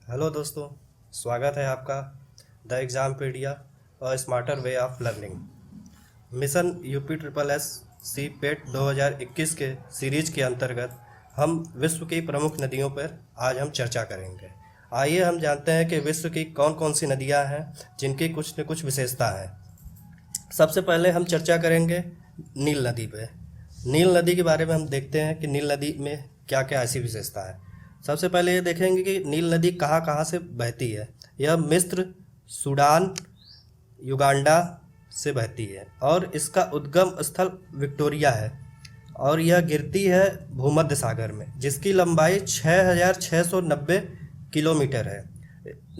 Hello दोस्तों, स्वागत है आपका द एग्ज़ामपीडिया और smarter way of learning mission UP triple S C PET 2021 के सीरीज के अंतर्गत हम विश्व की प्रमुख नदियों पर आज हम चर्चा करेंगे। आइए हम जानते हैं कि विश्व की कौन कौन सी नदियां हैं जिनकी कुछ न कुछ विशेषता है। सबसे पहले हम चर्चा करेंगे नील नदी पे। नील नदी के बारे में हम देखते हैं कि नील नदी में क्या क्या ऐसी विशेषता है। सबसे पहले ये देखेंगे कि नील नदी कहाँ कहाँ से बहती है। यह मिस्र, सूडान, युगांडा से बहती है और इसका उद्गम स्थल विक्टोरिया है और यह गिरती है भूमध्य सागर में, जिसकी लंबाई 6,690 किलोमीटर है।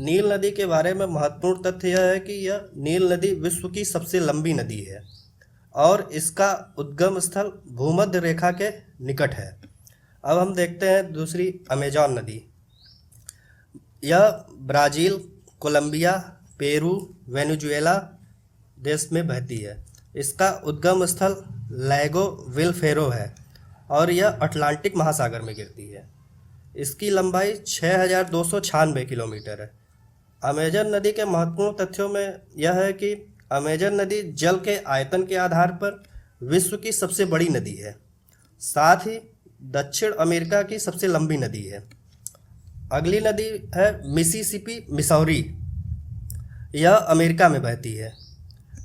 नील नदी के बारे में महत्वपूर्ण तथ्य यह है कि यह नील नदी विश्व की सबसे लंबी नदी है और इसका उद्गम स्थल भूमध्य रेखा के निकट है। अब हम देखते हैं दूसरी अमेजॉन नदी। यह ब्राज़ील, कोलंबिया, पेरू, वेनेजुएला देश में बहती है। इसका उद्गम स्थल लैगो विलफेरो है और यह अटलांटिक महासागर में गिरती है। इसकी लंबाई 6,296 किलोमीटर है। अमेजन नदी के महत्वपूर्ण तथ्यों में यह है कि अमेजन नदी जल के आयतन के आधार पर विश्व की सबसे बड़ी नदी है, साथ ही दक्षिण अमेरिका की सबसे लंबी नदी है। अगली नदी है मिसिसिपी मिसौरी। यह अमेरिका में बहती है।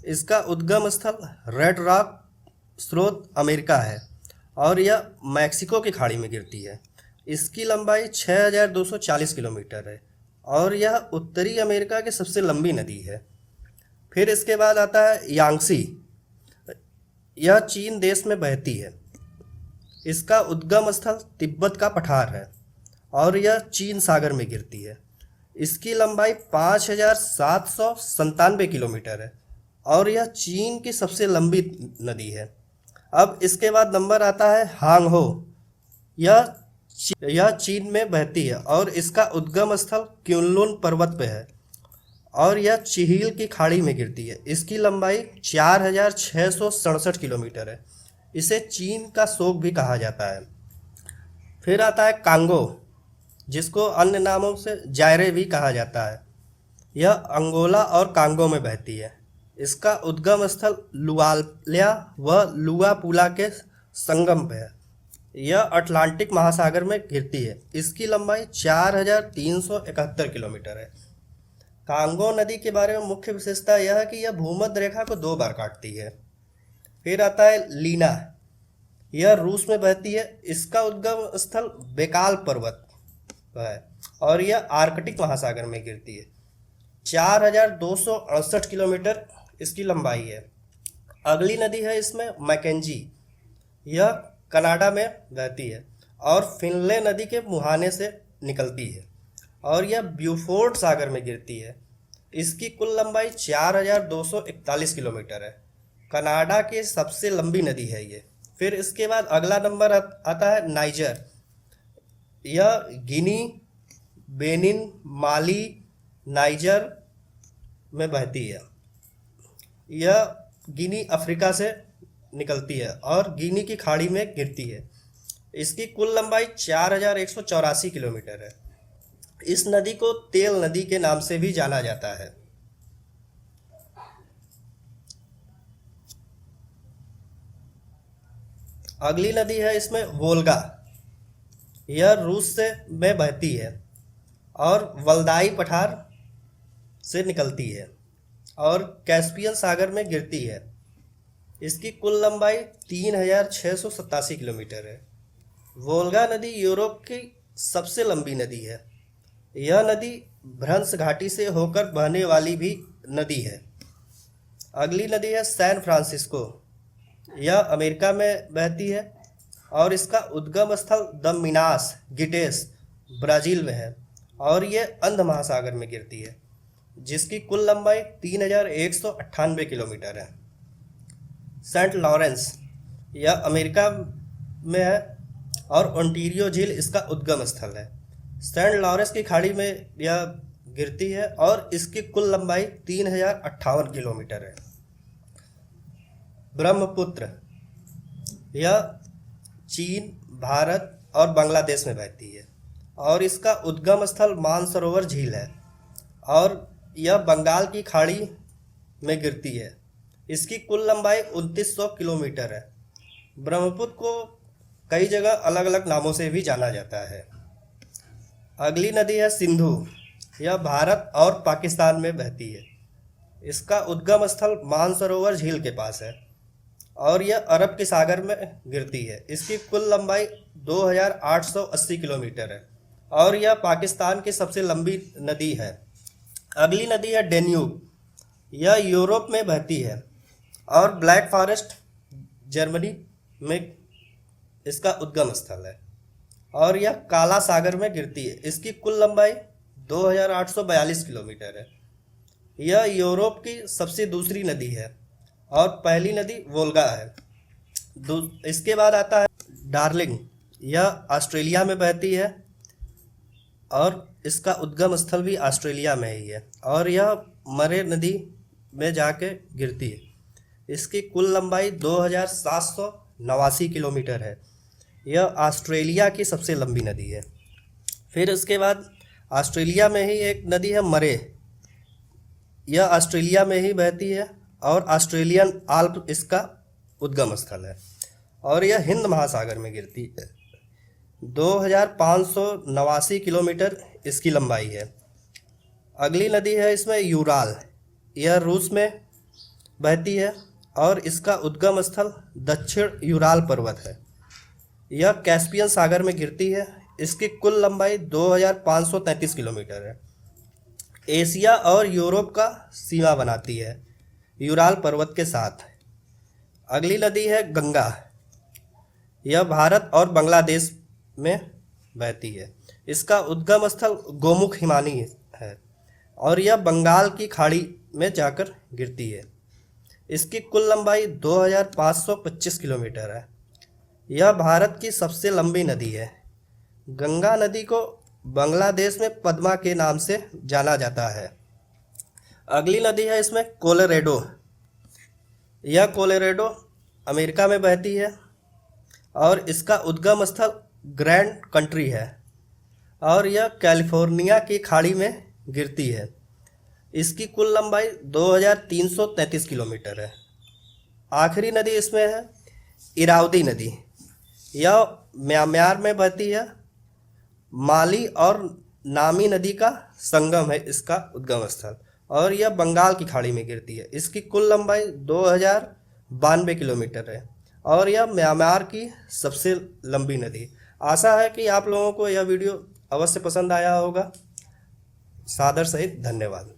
इसका उद्गम स्थल रेड रॉक स्रोत अमेरिका है और यह मैक्सिको की खाड़ी में गिरती है। इसकी लंबाई 6,240 किलोमीटर है और यह उत्तरी अमेरिका की सबसे लंबी नदी है। फिर इसके बाद आता है यांगसी। यह चीन देश में बहती है। इसका उद्गम स्थल तिब्बत का पठार है और यह चीन सागर में गिरती है। इसकी लंबाई 5,797 किलोमीटर है और यह चीन की सबसे लंबी नदी है। अब इसके बाद नंबर आता है हांगहो। यह चीन में बहती है और इसका उद्गम स्थल क्युनलुन पर्वत पे है और यह चिहील की खाड़ी में गिरती है। इसकी लंबाई 4,667 किलोमीटर है। इसे चीन का शोक भी कहा जाता है। फिर आता है कांगो, जिसको अन्य नामों से जायरे भी कहा जाता है। यह अंगोला और कांगो में बहती है। इसका उद्गम स्थल लुआल्या व लुआपुला के संगम पे है। यह अटलांटिक महासागर में गिरती है। इसकी लंबाई 4,371 किलोमीटर है। कांगो नदी के बारे में मुख्य विशेषता यह है कि यह भूमध्य रेखा को 2 बार काटती है। फिर आता है लीना। यह रूस में बहती है। इसका उद्गम स्थल बेकाल पर्वत है और यह आर्कटिक महासागर में गिरती है। 4,268 किलोमीटर इसकी लंबाई है। अगली नदी है इसमें मैकेंजी। यह कनाडा में बहती है और फिनले नदी के मुहाने से निकलती है और यह ब्यूफोर्ड सागर में गिरती है। इसकी कुल लंबाई 4,241 किलोमीटर है। कनाडा की सबसे लंबी नदी है ये। फिर इसके बाद अगला नंबर आता है नाइजर। यह गिनी, बेनिन, माली, नाइजर में बहती है। यह गिनी अफ्रीका से निकलती है और गिनी की खाड़ी में गिरती है। इसकी कुल लंबाई 4,184 किलोमीटर है। इस नदी को तेल नदी के नाम से भी जाना जाता है। अगली नदी है इसमें वोल्गा। यह रूस से में बहती है और वल्दाई पठार से निकलती है और कैस्पियन सागर में गिरती है। इसकी कुल लंबाई 3,687 किलोमीटर है। वोल्गा नदी यूरोप की सबसे लंबी नदी है। यह नदी भ्रंश घाटी से होकर बहने वाली भी नदी है। अगली नदी है सैन फ्रांसिस्को। यह अमेरिका में बहती है और इसका उद्गम स्थल द मिनास गिटेस ब्राज़ील में है और यह अंध महासागर में गिरती है, जिसकी कुल लंबाई 3,198 किलोमीटर है। सेंट लॉरेंस, यह अमेरिका में है और ओंटारियो झील इसका उद्गम स्थल है। सेंट लॉरेंस की खाड़ी में यह गिरती है और इसकी कुल लंबाई 3,058 किलोमीटर है। ब्रह्मपुत्र, यह चीन, भारत और बांग्लादेश में बहती है। और इसका उद्गम स्थल मानसरोवर झील है और यह बंगाल की खाड़ी में गिरती है। इसकी कुल लंबाई 2900 किलोमीटर है। ब्रह्मपुत्र को कई जगह अलग अलग नामों से भी जाना जाता है। अगली नदी है सिंधु। यह भारत और पाकिस्तान में बहती है। इसका उद्गम स्थल मानसरोवर झील के पास है और यह अरब के सागर में गिरती है। इसकी कुल लंबाई 2880 किलोमीटर है और यह पाकिस्तान की सबसे लंबी नदी है। अगली नदी है डेन्यूब। यह यूरोप में बहती है और ब्लैक फॉरेस्ट जर्मनी में इसका उद्गम स्थल है और यह काला सागर में गिरती है। इसकी कुल लंबाई 2842 किलोमीटर है। यह यूरोप की सबसे दूसरी नदी है और पहली नदी वोल्गा है। इसके बाद आता है डार्लिंग। यह ऑस्ट्रेलिया में बहती है और इसका उद्गम स्थल भी ऑस्ट्रेलिया में ही है और यह मरे नदी में जाके गिरती है। इसकी कुल लंबाई 2789 किलोमीटर है। यह ऑस्ट्रेलिया की सबसे लंबी नदी है। फिर इसके बाद ऑस्ट्रेलिया में ही एक नदी है मरे। यह ऑस्ट्रेलिया में ही बहती है और ऑस्ट्रेलियन आल्प इसका उद्गम स्थल है और यह हिंद महासागर में गिरती है। 2589 किलोमीटर इसकी लंबाई है। अगली नदी है इसमें यूराल। यह रूस में बहती है और इसका उद्गम स्थल दक्षिण यूराल पर्वत है। यह कैस्पियन सागर में गिरती है। इसकी कुल लंबाई 2533 किलोमीटर है। एशिया और यूरोप का सीमा बनाती है यूराल पर्वत के साथ। अगली नदी है गंगा। यह भारत और बांग्लादेश में बहती है। इसका उद्गम स्थल गोमुख हिमानी है और यह बंगाल की खाड़ी में जाकर गिरती है। इसकी कुल लंबाई 2525 किलोमीटर है। यह भारत की सबसे लंबी नदी है। गंगा नदी को बांग्लादेश में पद्मा के नाम से जाना जाता है। अगली नदी है इसमें कोलोराडो। यह कोलोराडो अमेरिका में बहती है और इसका उद्गम स्थल ग्रैंड कंट्री है और यह कैलिफोर्निया की खाड़ी में गिरती है। इसकी कुल लंबाई 2333 किलोमीटर है। आखिरी नदी इसमें है इरावदी नदी। यह म्यांमार में बहती है। माली और नामी नदी का संगम है इसका उद्गम स्थल और यह बंगाल की खाड़ी में गिरती है। इसकी कुल लंबाई 2092 किलोमीटर है और यह म्यांमार की सबसे लंबी नदी। आशा है कि आप लोगों को यह वीडियो अवश्य पसंद आया होगा। सादर सहित धन्यवाद।